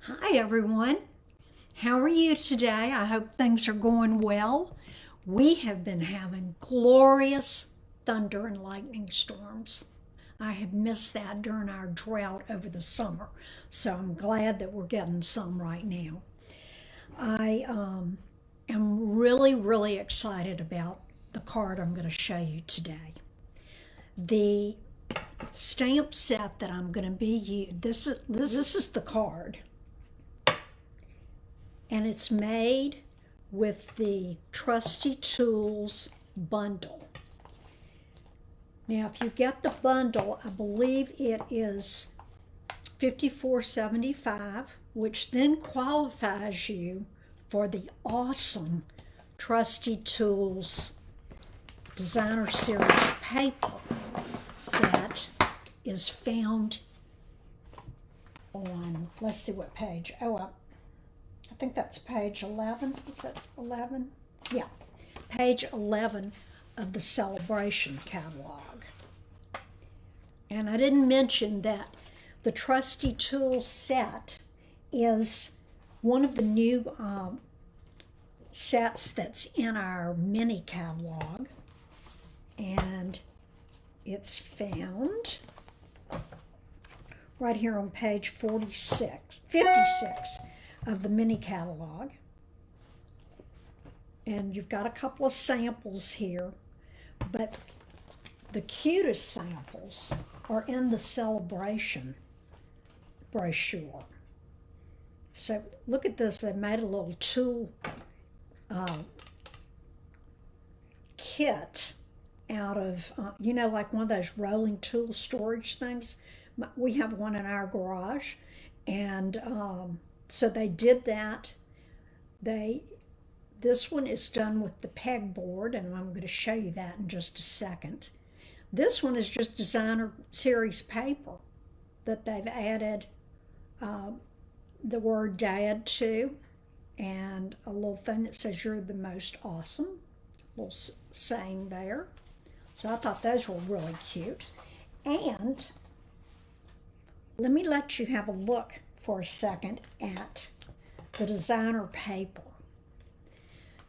Hi everyone. How are you today? I hope things are going well. We have been having glorious thunder and lightning storms. I have missed that during our drought over the summer, so I'm glad that we're getting some right now. I am really excited about the card I'm going to show you today. The stamp set that I'm going to be using, this is the card, and it's made with the Trusty Tools bundle. Now, if you get the bundle, I believe it is $54.75, which then qualifies you for the awesome Trusty Tools Designer Series paper that is found on, let's see what page. I think that's page 11. Is that 11? Yeah, page 11 of the Celebration catalog. And I didn't mention that the Trusty Tools set is one of the new sets that's in our mini catalog. And it's found right here on page 56 of the mini catalog. And you've got a couple of samples here, but the cutest samples are in the Celebration brochure. So look at this, they made a little tool kit out of, like one of those rolling tool storage things. We have one in our garage, and so they did that. This one is done with the pegboard, and I'm going to show you that in just a second. This one is just designer series paper that they've added the word dad to, and a little thing that says you're the most awesome, a little saying there. So I thought those were really cute. And let me let you have a look for a second at the designer paper.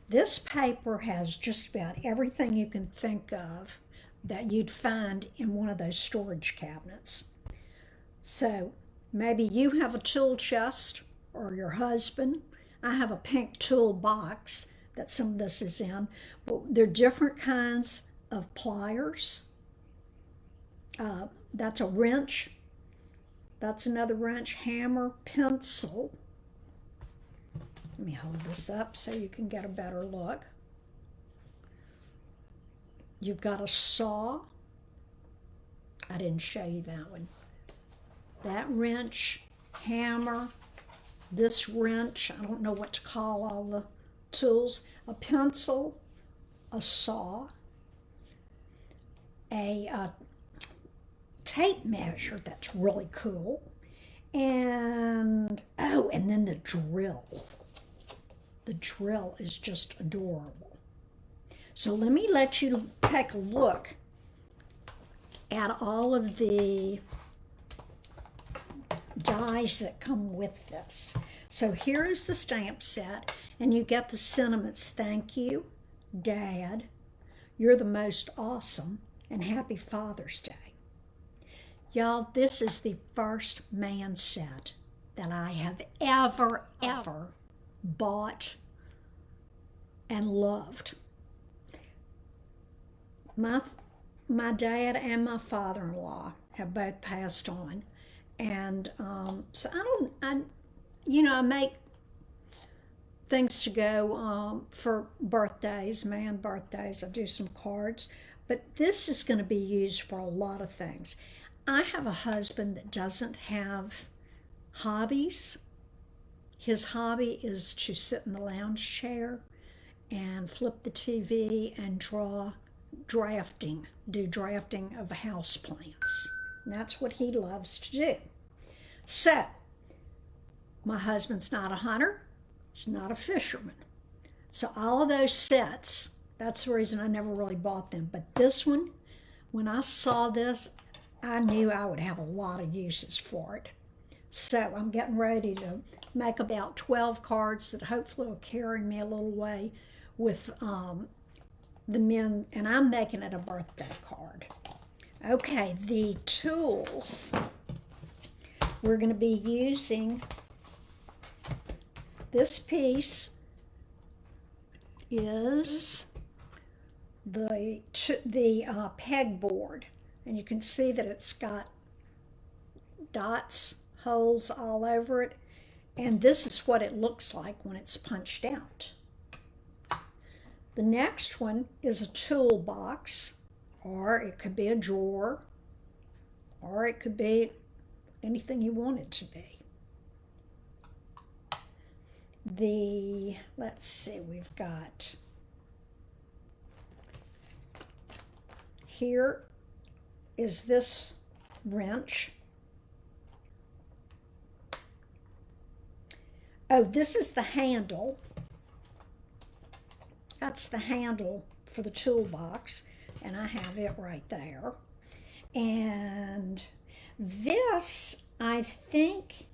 This paper has just about everything you can think of that you'd find in one of those storage cabinets. So maybe you have a tool chest, or your husband. I have a pink tool box that some of this is in, but there are different kinds of pliers. That's a wrench. That's another wrench, hammer, pencil. Let me hold this up so you can get a better look. You've got a saw. I didn't show you that one. That wrench, hammer, this wrench, I don't know what to call all the tools, a pencil, a saw, a tape measure that's really cool, and then the drill. The drill is just adorable. So let me let you take a look at all of the dies that come with this. So here is the stamp set, and you get the sentiments: thank you, Dad, you're the most awesome, and happy Father's Day. Y'all, this is the first man set that I have ever bought and loved. My dad and my father-in-law have both passed on, and so I make things to go for birthdays, man birthdays. I do some cards, but this is going to be used for a lot of things. I have a husband that doesn't have hobbies. His hobby is to sit in the lounge chair and flip the TV and do drafting of house plants. And that's what he loves to do. So, my husband's not a hunter, he's not a fisherman. So all of those sets, that's the reason I never really bought them. But this one, when I saw this, I knew I would have a lot of uses for it. So I'm getting ready to make about 12 cards that hopefully will carry me a little way with the men, and I'm making it a birthday card. Okay, the tools we're going to be using, this piece is the pegboard, and you can see that it's got dots, holes all over it, and this is what it looks like when it's punched out. The next one is a toolbox, or it could be a drawer, or it could be anything you want it to be. Let's see, we've got here is this wrench. Oh, this is the handle. That's the handle for the toolbox, and I have it right there. And this, I think,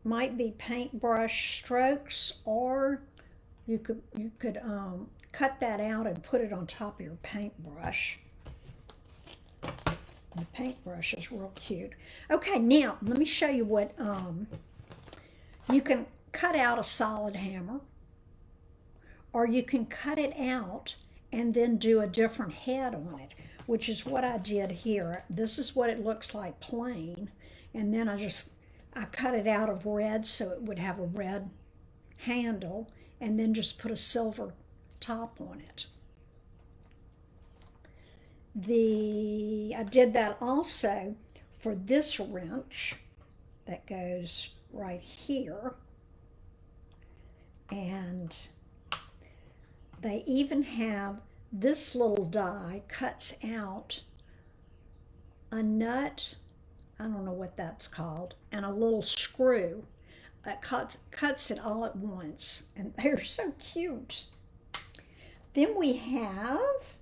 might be paintbrush strokes, or you could cut that out and put it on top of your paintbrush. The paintbrush is real cute. Okay, now let me show you what you can cut out a solid hammer, or you can cut it out and then do a different head on it, which is what I did here. This is what it looks like plain, and then I cut it out of red so it would have a red handle, and then just put a silver top on it. I did that also for this wrench that goes right here, and they even have this little die cuts out a nut, I don't know what that's called, and a little screw that cuts it all at once, and they're so cute. Then we have,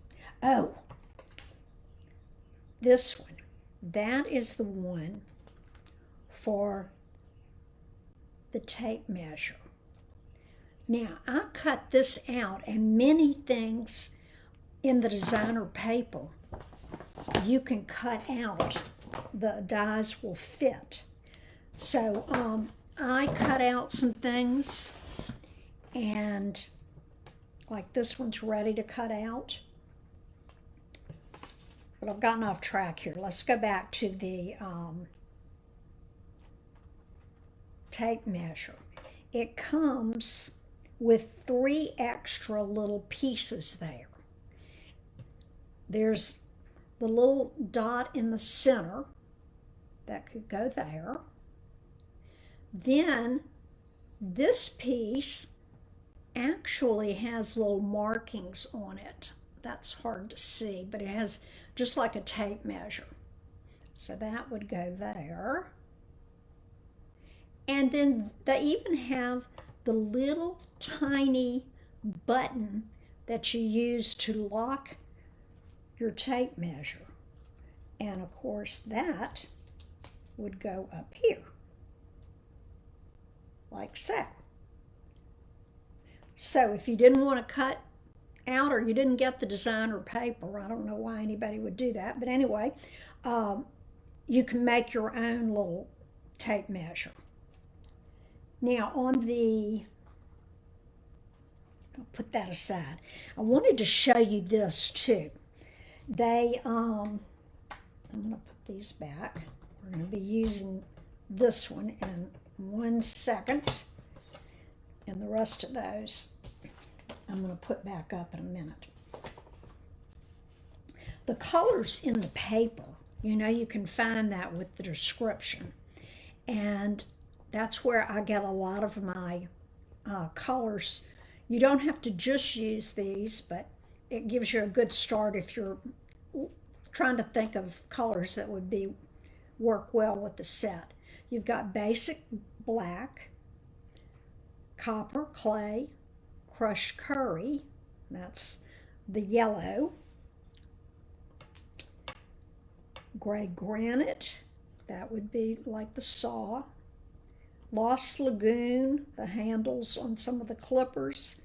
this one. That is the one for the tape measure. Now, I cut this out, and many things in the designer paper you can cut out. The dies will fit. So I cut out some things, and like this one's ready to cut out. But I've gotten off track here. Let's go back to the tape measure. It comes with 3 extra little pieces there. There's the little dot in the center that could go there. Then this piece actually has little markings on it. That's hard to see, but it has just like a tape measure. So that would go there. And then they even have the little tiny button that you use to lock your tape measure. And of course that would go up here, like so. So if you didn't want to cut out, or you didn't get the designer paper, I don't know why anybody would do that, but anyway, you can make your own little tape measure. Now I'll put that aside. I wanted to show you this too. I'm going to put these back. We're going to be using this one in 1 second, and the rest of those I'm going to put back up in a minute. The colors in the paper, you can find that with the description, and that's where I get a lot of my colors. You don't have to just use these, but it gives you a good start if you're trying to think of colors that would work well with the set. You've got basic black, copper clay, crushed curry, that's the yellow, gray granite, that would be like the saw Lost Lagoon, the handles on some of the clippers,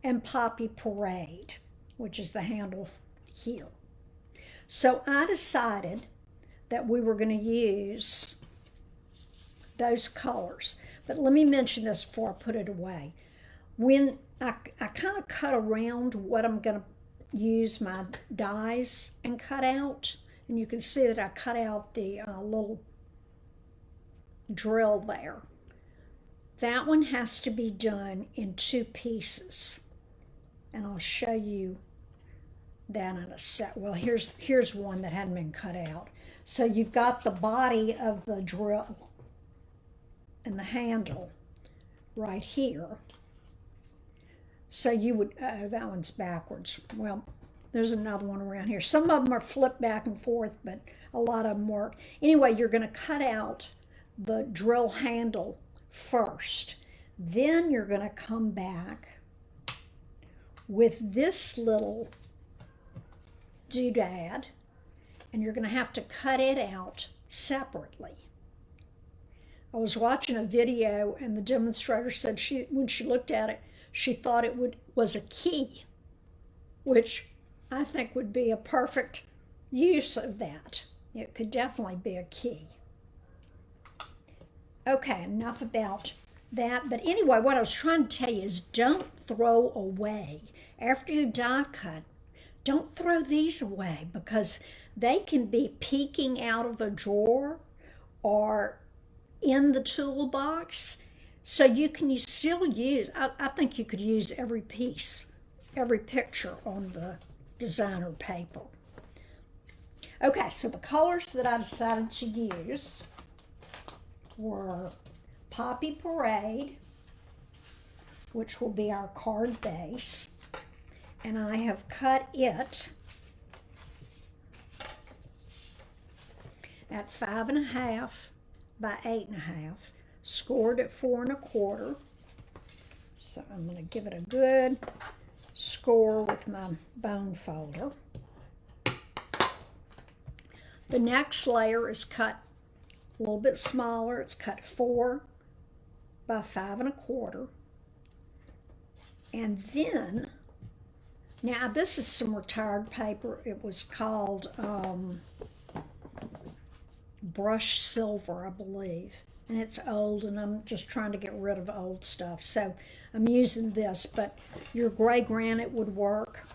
and Poppy Parade, which is the handle here. So I decided that we were going to use those colors. But let me mention this before I put it away. When I kind of cut around what I'm going to use my dies and cut out, and you can see that I cut out the little drill there. That one has to be done in 2 pieces, and I'll show you that in a sec. Well, here's one that hadn't been cut out. So you've got the body of the drill and the handle right here. So you would, oh, that one's backwards. Well, there's another one around here. Some of them are flipped back and forth, but a lot of them work. Anyway, you're going to cut out the drill handle first. Then you're going to come back with this little doodad, and you're going to have to cut it out separately. I was watching a video, and the demonstrator said when she looked at it, she thought it was a key, which I think would be a perfect use of that. It could definitely be a key. Okay, enough about that. But anyway, what I was trying to tell you is don't throw away. After you die cut, don't throw these away, because they can be peeking out of a drawer or in the toolbox. So you still use, I think you could use every piece, every picture on the designer paper. Okay, so the colors that I decided to use were Poppy Parade, which will be our card base, and I have cut it at 5.5 by 8.5, scored at 4 1/4. So I'm going to give it a good score with my bone folder. The next layer is cut a little bit smaller. It's cut 4 by 5 1/4. And then, now this is some retired paper. It was called Brush Silver, I believe. And it's old, and I'm just trying to get rid of old stuff. So I'm using this, but your gray granite would work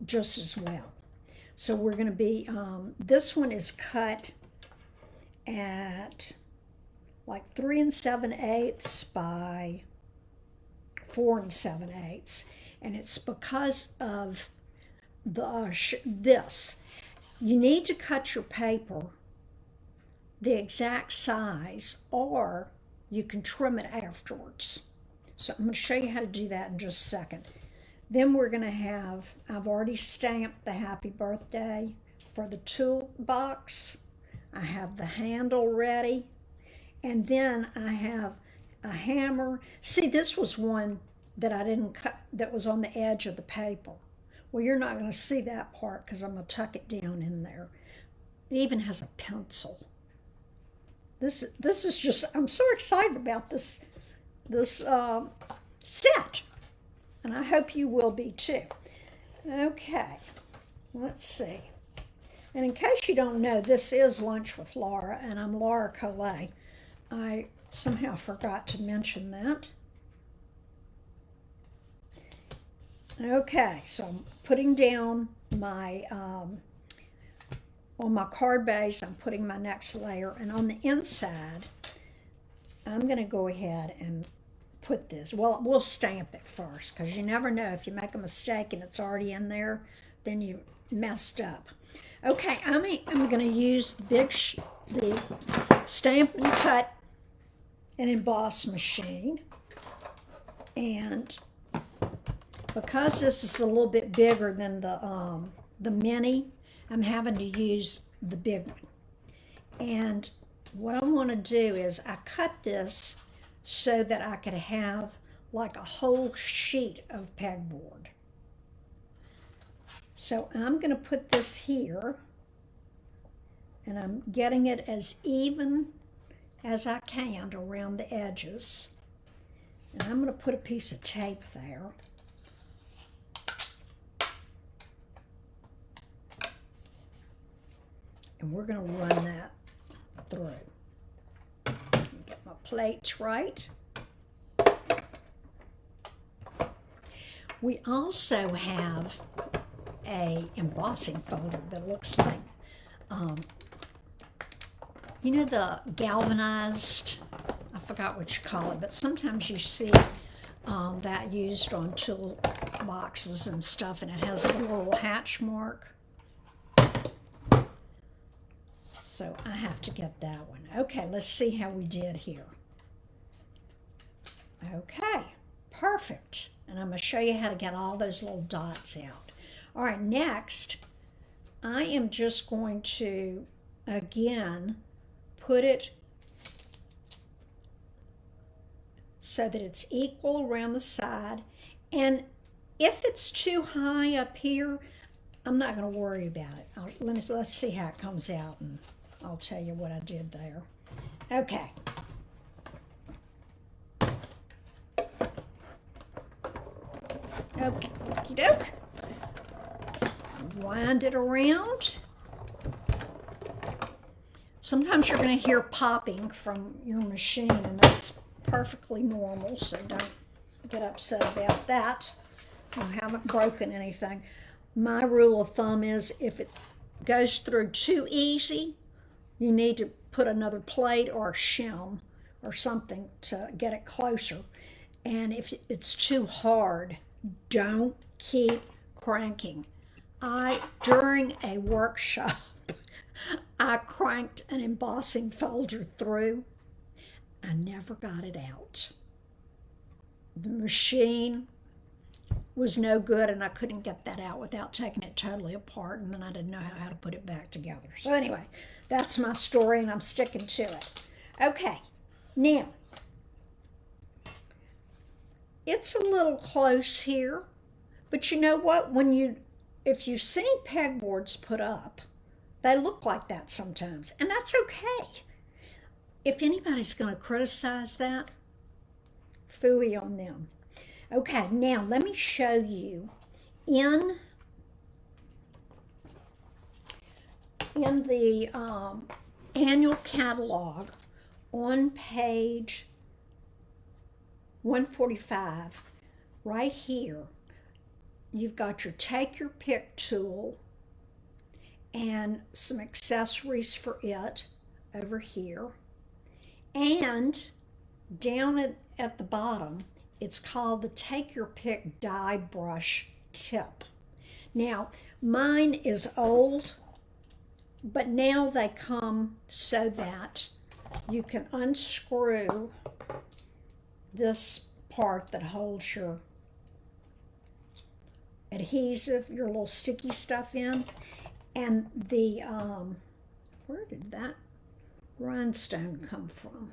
just as well. So we're going to be, this one is cut at like 3 7/8 by 4 7/8. And it's because of this. You need to cut your paper the exact size, or you can trim it afterwards. So I'm going to show you how to do that in just a second. Then we're going to have, I've already stamped the happy birthday for the toolbox. I have the handle ready, and then I have a hammer. See, this was one that I didn't cut, that was on the edge of the paper. Well, you're not going to see that part because I'm going to tuck it down in there. It even has a pencil. This is just, I'm so excited about this set, and I hope you will be too. Okay, let's see. And in case you don't know, this is Lunch with Laura, and I'm Laura Collet. I somehow forgot to mention that. Okay, so I'm putting down my on my card base, I'm putting my next layer, and on the inside, I'm going to go ahead and put this. Well, we'll stamp it first, because you never know. If you make a mistake and it's already in there, then you messed up. Okay, I'm going to use the Stamp and Cut and Emboss machine, and because this is a little bit bigger than the mini, I'm having to use the big one. And what I want to do is I cut this so that I could have like a whole sheet of pegboard. So I'm going to put this here, and I'm getting it as even as I can around the edges. And I'm going to put a piece of tape there. And we're going to run that through. Get my plates right. We also have a embossing folder that looks like, you know, the galvanized, I forgot what you call it, but sometimes you see that used on tool boxes and stuff, and it has the little hatch mark. So I have to get that one. Okay, let's see how we did here. Okay, perfect. And I'm going to show you how to get all those little dots out. All right, next, I am just going to, again, put it so that it's equal around the side. And if it's too high up here, I'm not going to worry about it. Let's see how it comes out, and I'll tell you what I did there. Okay. Okie doke. Wind it around. Sometimes you're going to hear popping from your machine, and that's perfectly normal, so don't get upset about that. I haven't broken anything. My rule of thumb is if it goes through too easy, you need to put another plate or a shim or something to get it closer. And if it's too hard, don't keep cranking. During a workshop, I cranked an embossing folder through. I never got it out. The machine was no good, and I couldn't get that out without taking it totally apart, and then I didn't know how to put it back together. So anyway, that's my story, and I'm sticking to it. Okay, now, it's a little close here, but you know what? If you've seen pegboards put up, they look like that sometimes, and that's okay. If anybody's going to criticize that, phooey on them. Okay, now let me show you in the annual catalog on page 145, right here, you've got your take your pick tool and some accessories for it over here. And down at the bottom, it's called the Take Your Pick Die Brush Tip. Now, mine is old, but now they come so that you can unscrew this part that holds your adhesive, your little sticky stuff in, and the, where did that rhinestone come from?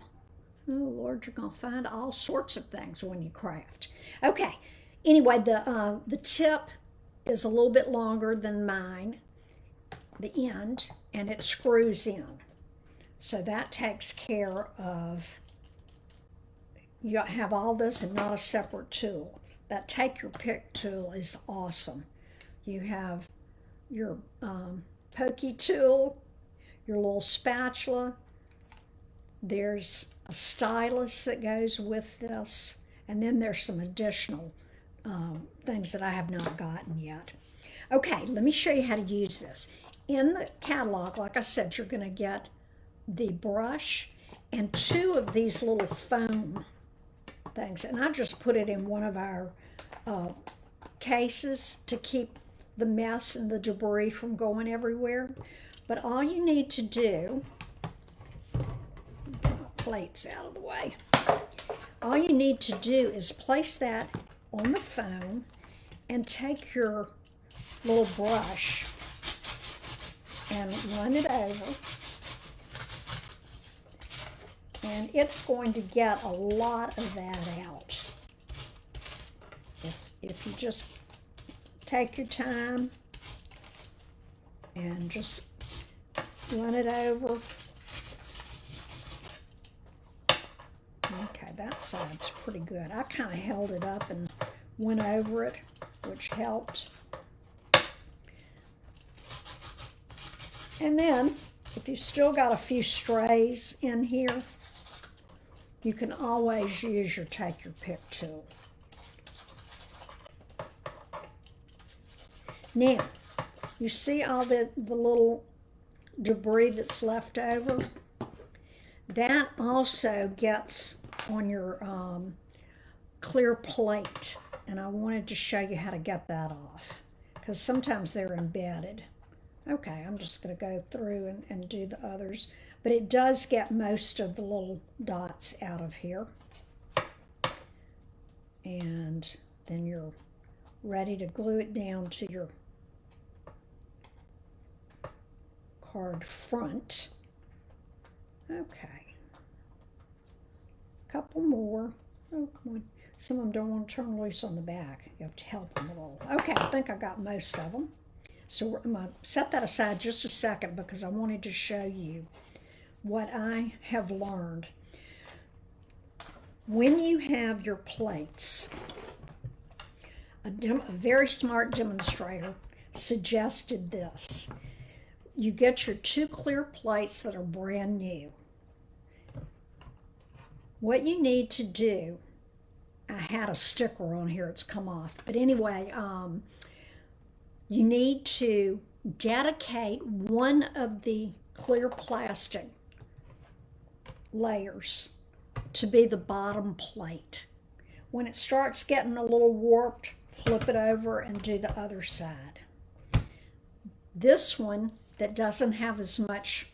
Oh Lord, you're gonna find all sorts of things when you craft. Okay, anyway, the tip is a little bit longer than mine, the end, and it screws in. So that takes care of, you have all this and not a separate tool. That Take Your Pick tool is awesome. You have your pokey tool, your little spatula, there's a stylus that goes with this, and then there's some additional things that I have not gotten yet. Okay, let me show you how to use this. In the catalog, like I said, you're going to get the brush and two of these little foam things, and I just put it in one of our cases to keep the mess and the debris from going everywhere. But all you need to do, get my plates out of the way, all you need to do is place that on the foam and take your little brush and run it over, and it's going to get a lot of that out. If you just take your time and just run it over, Okay, that side's pretty good. I kind of held it up and went over it, which helped. And then, if you still got a few strays in here, you can always use your take your pick tool. Now, you see all the little debris that's left over? That also gets on your clear plate, and I wanted to show you how to get that off, because sometimes they're embedded. Okay, I'm just going to go through and do the others, but it does get most of the little dots out of here. And then you're ready to glue it down to your card front. Okay. Couple more. Oh, come on. Some of them don't want to turn loose on the back. You have to help them a little. Okay, I think I got most of them. So I'm going to set that aside just a second because I wanted to show you what I have learned. When you have your plates, a very smart demonstrator suggested this. You get your 2 clear plates that are brand new. What you need to do, I had a sticker on here, it's come off, but anyway, you need to dedicate one of the clear plastic layers to be the bottom plate. When it starts getting a little warped, flip it over and do the other side. This one that doesn't have as much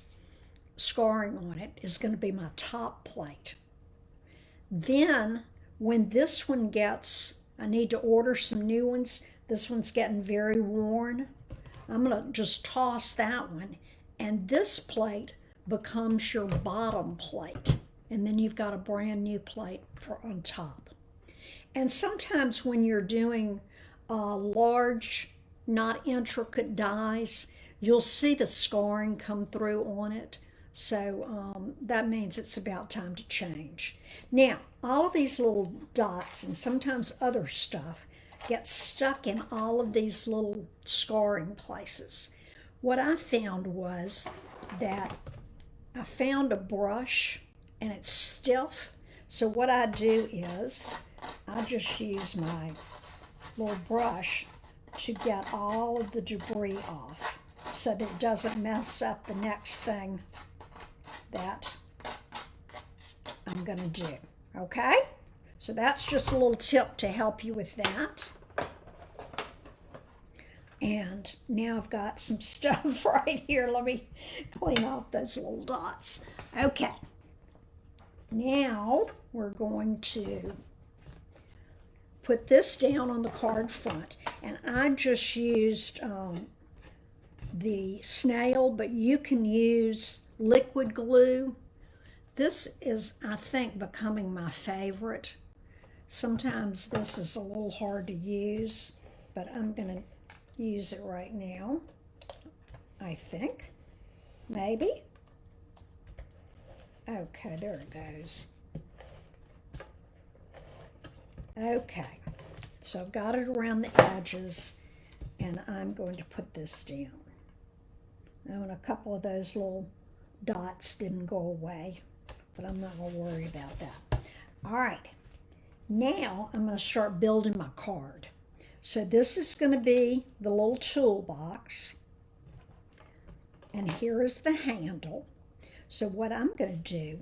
scarring on it is going to be my top plate. Then when this one gets, I need to order some new ones, this one's getting very worn, I'm going to just toss that one, and this plate becomes your bottom plate, and then you've got a brand new plate for on top. And sometimes when you're doing large, not intricate dies, you'll see the scarring come through on it. So that means it's about time to change. Now, all of these little dots and sometimes other stuff get stuck in all of these little scarring places. What I found was that I found a brush and it's stiff. So what I do is I just use my little brush to get all of the debris off so that it doesn't mess up the next thing that I'm going to do. Okay? So that's just a little tip to help you with that. And now I've got some stuff right here. Let me clean off those little dots. Okay. Now we're going to put this down on the card front. And I just used the snail, but you can use liquid glue. This is, I think, becoming my favorite. Sometimes this is a little hard to use, but I'm going to use it right now, I think. Maybe. Okay, there it goes. Okay, so I've got it around the edges, and I'm going to put this down. Now, and a couple of those little dots didn't go away, but I'm not going to worry about that. All right, now I'm going to start building my card. So this is going to be the little toolbox, and here is the handle. So what I'm going to do,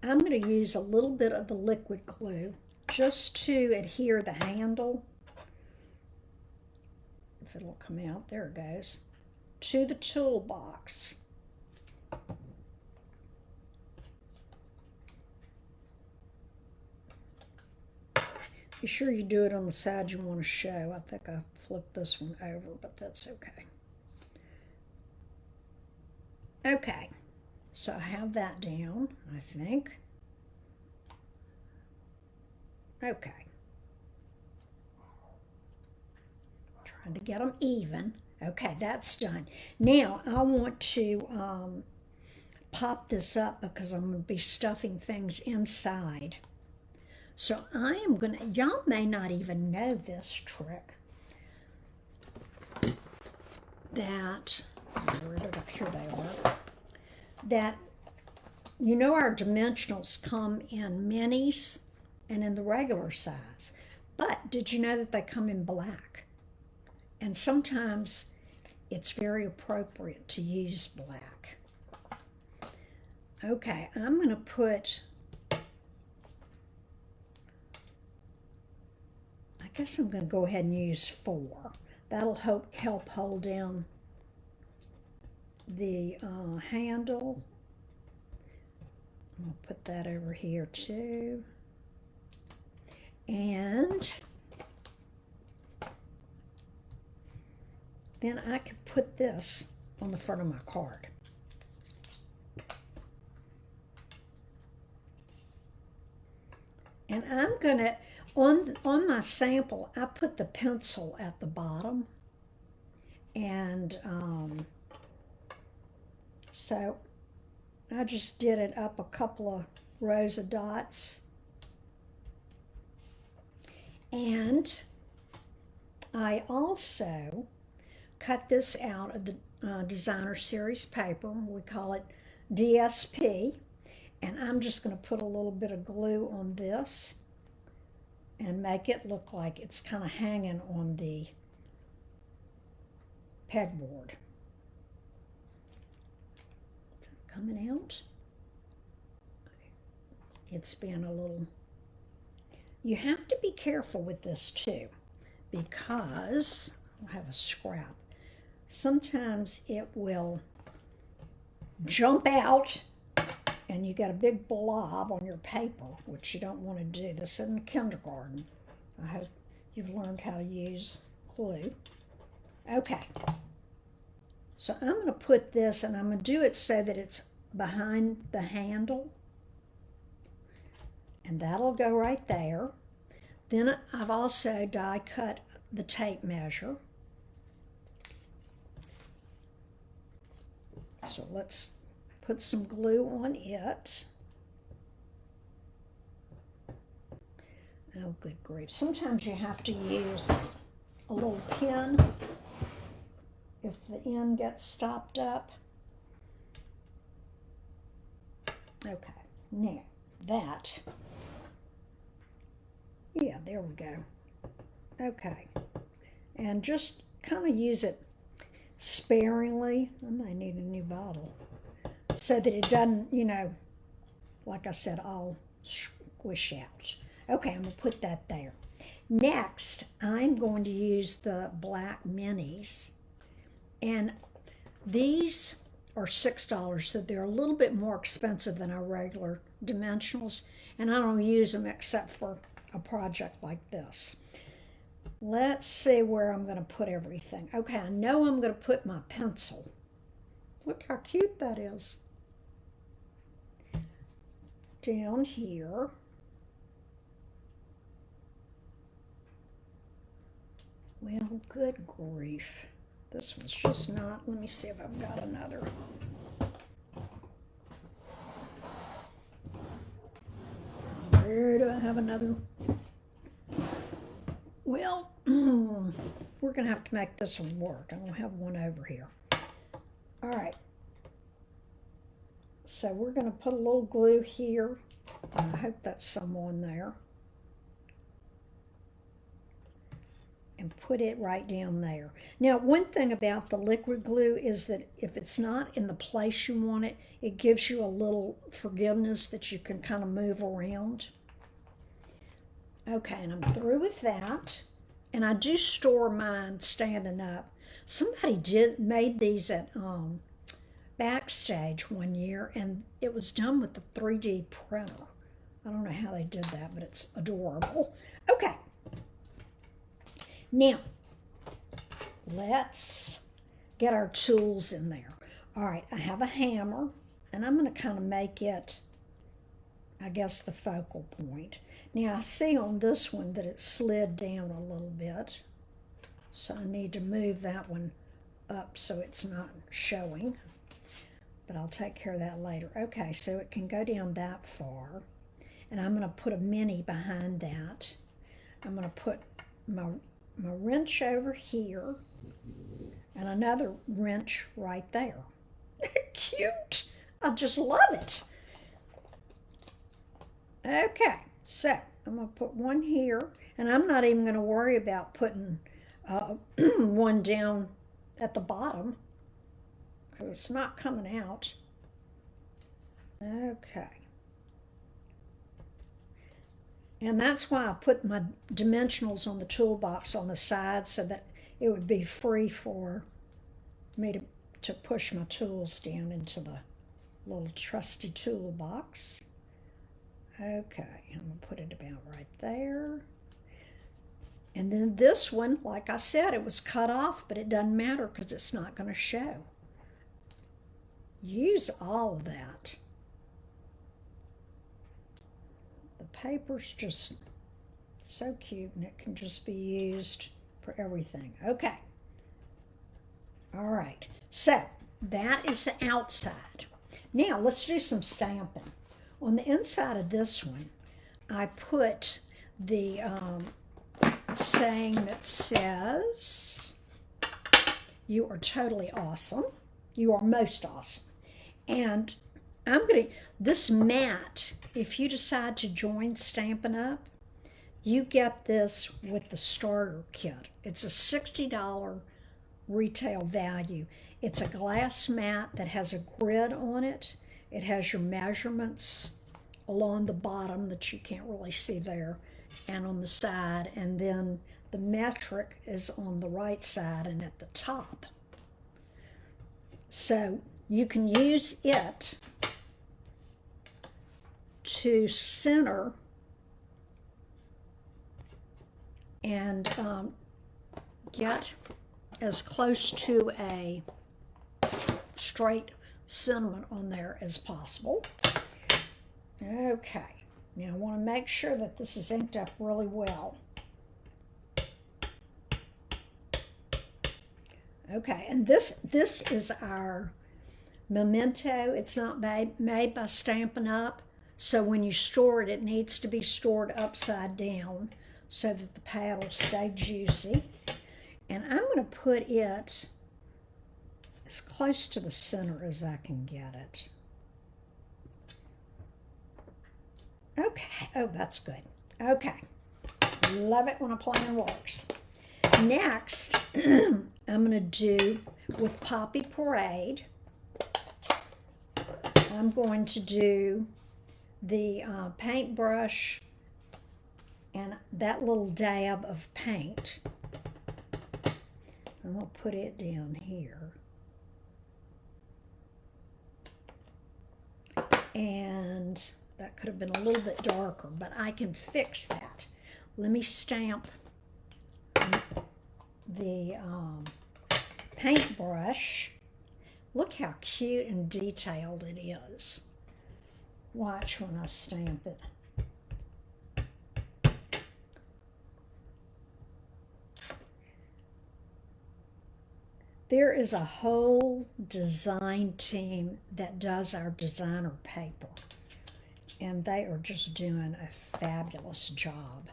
I'm going to use a little bit of the liquid glue just to adhere the handle, if it'll come out, there it goes, to the toolbox. Be sure you do it on the side you want to show. I think I flipped this one over, but that's okay. Okay, so I have that down, I think. Okay. Trying to get them even. Okay, that's done. Now I want to pop this up because I'm going to be stuffing things inside. So I am going to, y'all may not even know this trick, that, here they are, that, you know, our dimensionals come in minis and in the regular size. But did you know that they come in black? And sometimes it's very appropriate to use black. Okay, I'm going to put, I guess I'm going to go ahead and use 4. That'll help hold down the handle. I'll put that over here too. And then I could put this on the front of my card. And I'm gonna, on my sample, I put the pencil at the bottom. And so I just did it up a couple of rows of dots. And I also cut this out of the designer series paper. We call it DSP. And I'm just going to put a little bit of glue on this and make it look like it's kind of hanging on the pegboard. Is it coming out? It's been a little... You have to be careful with this too, because I'll have a scrap. Sometimes it will jump out and you got a big blob on your paper, which you don't want to do. This isn't kindergarten. I hope you've learned how to use glue. Okay, so I'm going to put this, and I'm going to do it so that it's behind the handle. And that'll go right there. Then I've also die cut the tape measure. So let's put some glue on it. Oh, good grief. Sometimes you have to use a little pin if the end gets stopped up. Okay, now that, yeah, there we go. Okay, and just kind of use it sparingly. I might need a new bottle so that it doesn't, you know, like I said, all squish out. Okay, I'm going to put that there. Next, I'm going to use the black minis, and these are $6, so they're a little bit more expensive than our regular dimensionals, and I don't use them except for a project like this. Let's see where I'm going to put everything. Okay, I know I'm going to put my pencil. Look how cute that is. Down here. Well, good grief. This one's just not. Let me see if I've got another. Where do I have another? Well, we're going to have to make this one work. I don't have one over here. All right. So we're going to put a little glue here. I hope that's some on there. And put it right down there. Now, one thing about the liquid glue is that if it's not in the place you want it, it gives you a little forgiveness that you can kind of move around. Okay, and I'm through with that. And I do store mine standing up. Somebody made these at Backstage one year, and it was done with the 3D printer. I don't know how they did that, but it's adorable. Okay. Now, let's get our tools in there. All right, I have a hammer, and I'm going to kind of make it, I guess, the focal point. Now, I see on this one that it slid down a little bit, so I need to move that one up so it's not showing. but I'll take care of that later. Okay, so it can go down that far. And I'm going to put a mini behind that. I'm going to put my wrench over here and another wrench right there. Cute. I just love it. Okay, so I'm going to put one here, and I'm not even going to worry about putting one down at the bottom because it's not coming out. Okay. And that's why I put my dimensionals on the toolbox on the side so that it would be free for me to push my tools down into the little trusty toolbox. Okay, I'm going to put it about right there. And then this one, like I said, it was cut off, but it doesn't matter because it's not going to show. Use all of that. The paper's just so cute, and it can just be used for everything. Okay. All right. So that is the outside. Now let's do some stamping. On the inside of this one, I put the saying that says, "You are totally awesome. You are most awesome." And this mat, if you decide to join Stampin' Up, you get this with the starter kit. It's a $60 retail value. It's a glass mat that has a grid on it. It has your measurements along the bottom that you can't really see there and on the side, and then the metric is on the right side and at the top. So you can use it to center and get as close to a straight sentiment on there as possible. Okay, now I want to make sure that this is inked up really well. Okay, and this is our memento. It's not made by Stampin' Up, so when you store it, it needs to be stored upside down so that the pad will stay juicy. And I'm going to put it as close to the center as I can get it. Okay, oh, that's good. Okay, love it when a plan works. Next, I'm going to do with Poppy Parade, I'm going to do the paintbrush and that little dab of paint. I'm going to put it down here. And that could have been a little bit darker, but I can fix that. Let me stamp the paintbrush. Look how cute and detailed it is. Watch when I stamp it. There is a whole design team that does our designer paper, and they are just doing a fabulous job.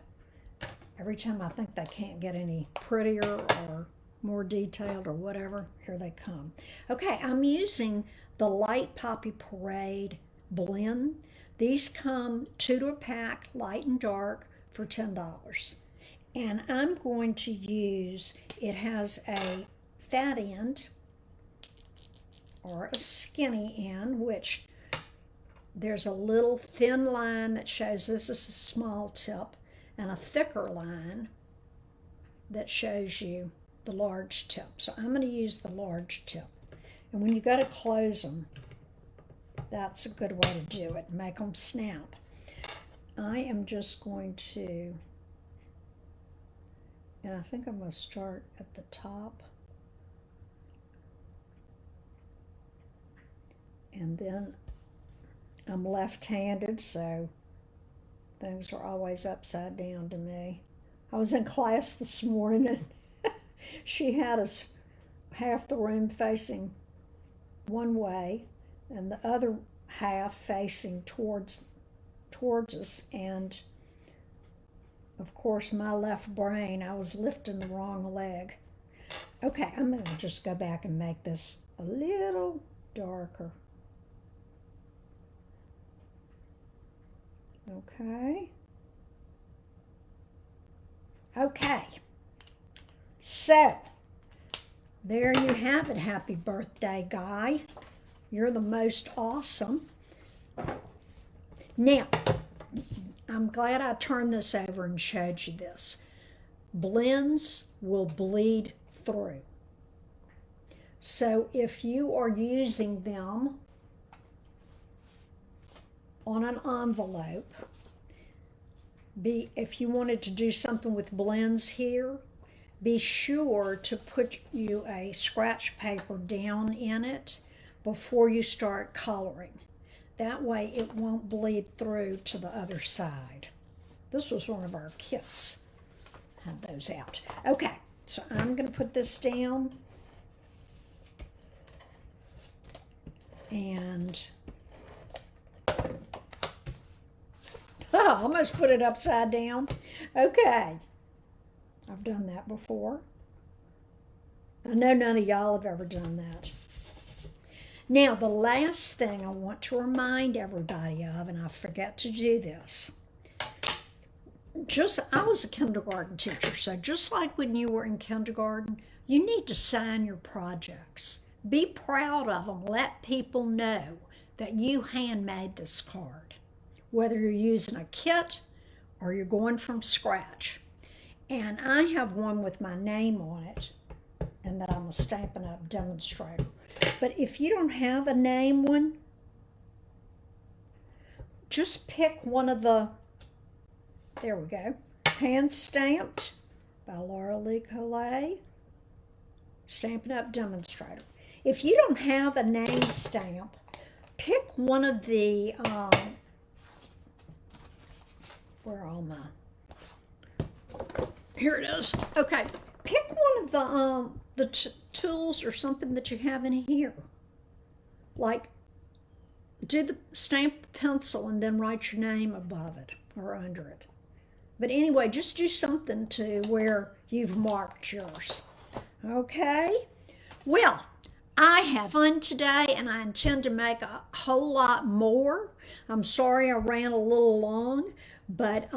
Every time I think they can't get any prettier or more detailed or whatever, here they come. Okay, I'm using the Light Poppy Parade blend. These come 2 to a pack, light and dark, for $10. And I'm going to use, it has a fat end or a skinny end, which there's a little thin line that shows this is a small tip, and a thicker line that shows you the large tip. So I'm going to use the large tip. And when you go to close them, that's a good way to do it. Make them snap. I am just going to, and I think I'm going to start at the top. And then I'm left-handed, so things are always upside down to me. I was in class this morning and she had us half the room facing one way and the other half facing towards us. And of course, my left brain, I was lifting the wrong leg. Okay, I'm going to just go back and make this a little darker. Okay. Okay. So, there you have it. Happy birthday, Guy. You're the most awesome. Now, I'm glad I turned this over and showed you this. Blends will bleed through. So if you are using them on an envelope, if you wanted to do something with blends here, be sure to put you a scratch paper down in it before you start coloring. That way it won't bleed through to the other side. This was one of our kits. Have those out. Okay, so I'm going to put this down. And I almost put it upside down. Okay, I've done that before. I know none of y'all have ever done that. Now, the last thing I want to remind everybody of, and I forget to do this, I was a kindergarten teacher, so just like when you were in kindergarten, you need to sign your projects. Be proud of them. Let people know that you handmade this card, whether you're using a kit or you're going from scratch. And I have one with my name on it, and that I'm a Stampin' Up! Demonstrator. But if you don't have a name one, just pick one of the, there we go, Hand Stamped by Laura Lee Collet, Stampin' Up! Demonstrator. If you don't have a name stamp, pick one of the, where are all my, here it is. Okay, pick one of the tools or something that you have in here. Like, stamp the pencil and then write your name above it or under it. But anyway, just do something to where you've marked yours. Okay? Well, I had fun today, and I intend to make a whole lot more. I'm sorry I ran a little long, but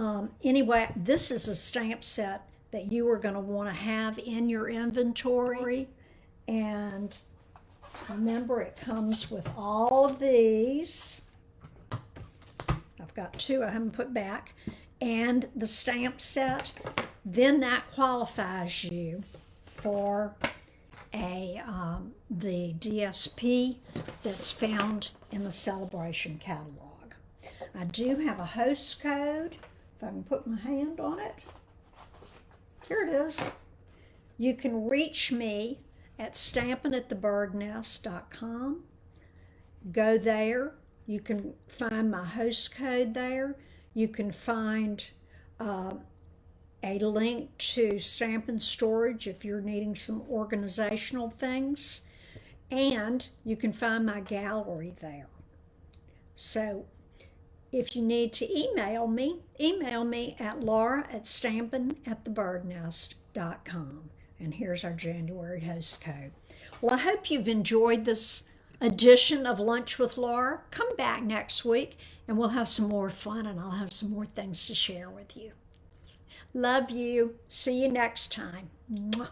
anyway, this is a stamp set that you are going to want to have in your inventory. And remember, it comes with all of these. I've got two I haven't put back. And the stamp set. Then that qualifies you for the DSP that's found in the Celebration catalog. I do have a host code, if I can put my hand on it. Here it is. You can reach me at stampingatthebirdnest.com. Go there. You can find my host code there. You can find a link to Stampin' Storage if you're needing some organizational things. And you can find my gallery there. So if you need to email me at laura@stampingatthebirdnest.com. And here's our January host code. Well, I hope you've enjoyed this edition of Lunch with Laura. Come back next week and we'll have some more fun, and I'll have some more things to share with you. Love you. See you next time. Mwah.